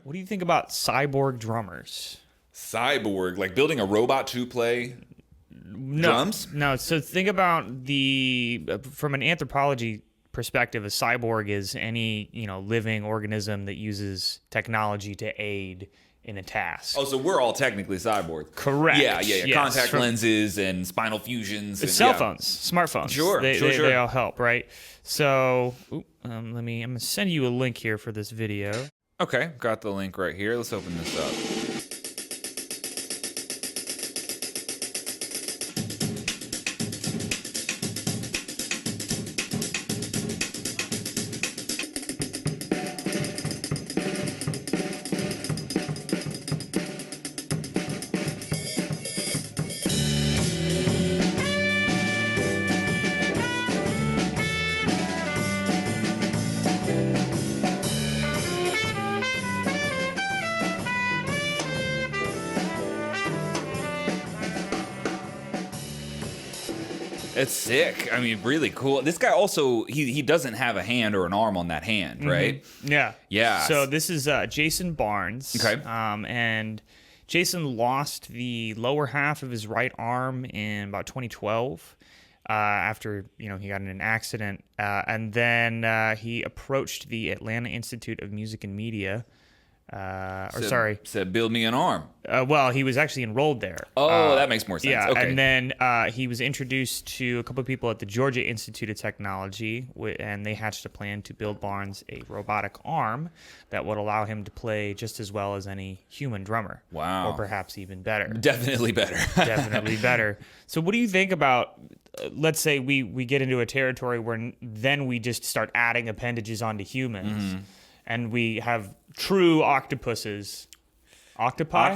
What do you think about cyborg drummers? Cyborg, like building a robot to play drums? No. So think about from an anthropology perspective, a cyborg is any living organism that uses technology to aid in a task. Oh, so we're all technically cyborgs. Correct. Yeah. Yes. Contact lenses and spinal fusions. And, cell phones, smartphones. Sure. They all help, right? So I'm gonna send you a link here for this video. Okay, got the link right here. Let's open this up. It's sick. I mean, really cool. This guy also, he doesn't have a hand or an arm on that hand, right? Yeah. Yeah. So this is Jason Barnes. Okay. And Jason lost the lower half of his right arm in about 2012 after, he got in an accident. And then he approached the Atlanta Institute of Music and Media. Said, build me an arm. Well, he was actually enrolled there. Oh, that makes more sense. Yeah, Okay. and then he was introduced to a couple of people at the Georgia Institute of Technology, and they hatched a plan to build Barnes a robotic arm that would allow him to play just as well as any human drummer. Wow. Or perhaps even better. Definitely better. Definitely better. So what do you think about, let's say we get into a territory where then we just start adding appendages onto humans, and we have true octopuses. Octopi?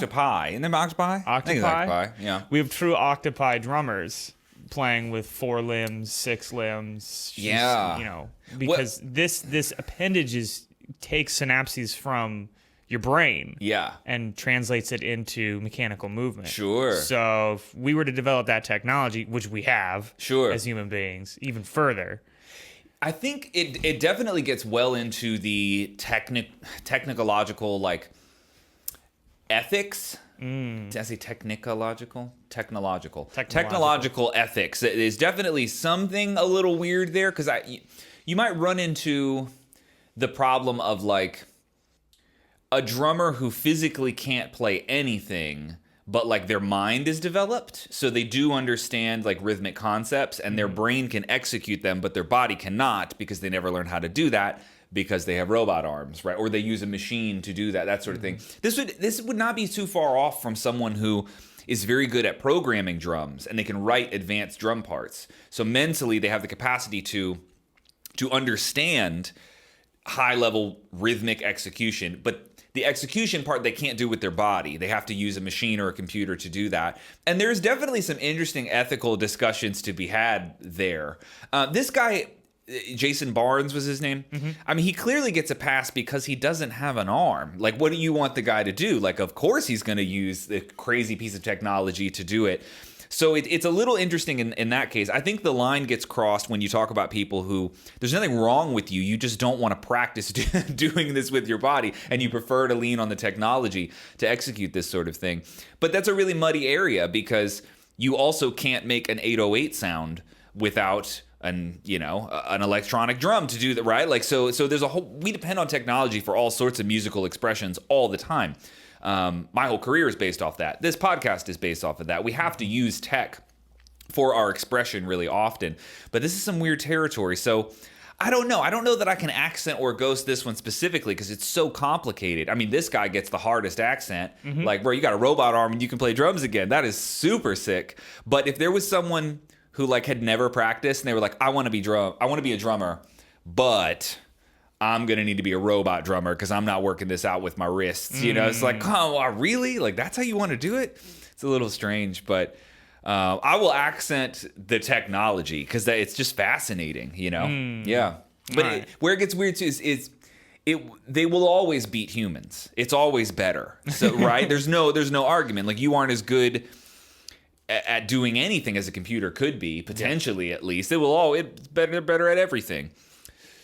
Isn't there octopi? I think it's octopi, yeah. We have true octopi drummers playing with 4 limbs, 6 limbs. Yeah. Because this appendage takes synapses from your brain. Yeah. And translates it into mechanical movement. Sure. So if we were to develop that technology, which we have as human beings, even further. I think it definitely gets well into the technological, like, ethics. Did I say technological? Technological ethics. There's definitely something a little weird there, because you might run into the problem of, like, a drummer who physically can't play anything, but like their mind is developed, so they do understand like rhythmic concepts, and their brain can execute them, but their body cannot, because they never learned how to do that, because they have robot arms, right? Or they use a machine to do that sort of thing. This would not be too far off from someone who is very good at programming drums, and they can write advanced drum parts. So mentally, they have the capacity to understand high-level rhythmic execution, but the execution part they can't do with their body. They have to use a machine or a computer to do that. And there's definitely some interesting ethical discussions to be had there. This guy, Jason Barnes was his name. I mean, he clearly gets a pass because he doesn't have an arm. Like, what do you want the guy to do? Like, of course he's going to use the crazy piece of technology to do it. So it's a little interesting in that case. I think the line gets crossed when you talk about people who, there's nothing wrong with you, you just don't want to practice doing this with your body, and you prefer to lean on the technology to execute this sort of thing. But that's a really muddy area, because you also can't make an 808 sound without an electronic drum to do that, right? Like, so there's we depend on technology for all sorts of musical expressions all the time. My whole career is based off that. This podcast is based off of that. We have to use tech for our expression really often, but this is some weird territory. So I don't know. I don't know that I can accent or ghost this one specifically, because it's so complicated. I mean, this guy gets the hardest accent. Like, bro, you got a robot arm and you can play drums again. That is super sick. But if there was someone who like had never practiced and they were like, I want to be a drummer, but I'm going to need to be a robot drummer because I'm not working this out with my wrists. It's like, oh, really? Like, that's how you want to do it? It's a little strange, but I will accent the technology because it's just fascinating, Yeah. But where it gets weird too is they will always beat humans. It's always better. So, right? There's no argument. Like, you aren't as good at doing anything as a computer could be, potentially at least. It's better at everything.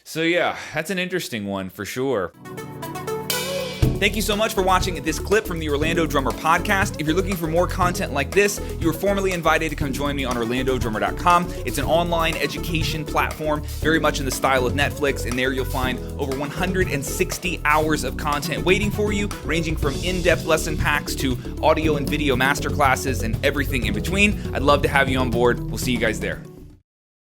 So yeah, that's an interesting one for sure. Thank you so much for watching this clip from the Orlando Drummer Podcast. If you're looking for more content like this, you are formally invited to come join me on orlandodrummer.com. It's an online education platform, very much in the style of Netflix, and there you'll find over 160 hours of content waiting for you, ranging from in-depth lesson packs to audio and video masterclasses and everything in between. I'd love to have you on board. We'll see you guys there.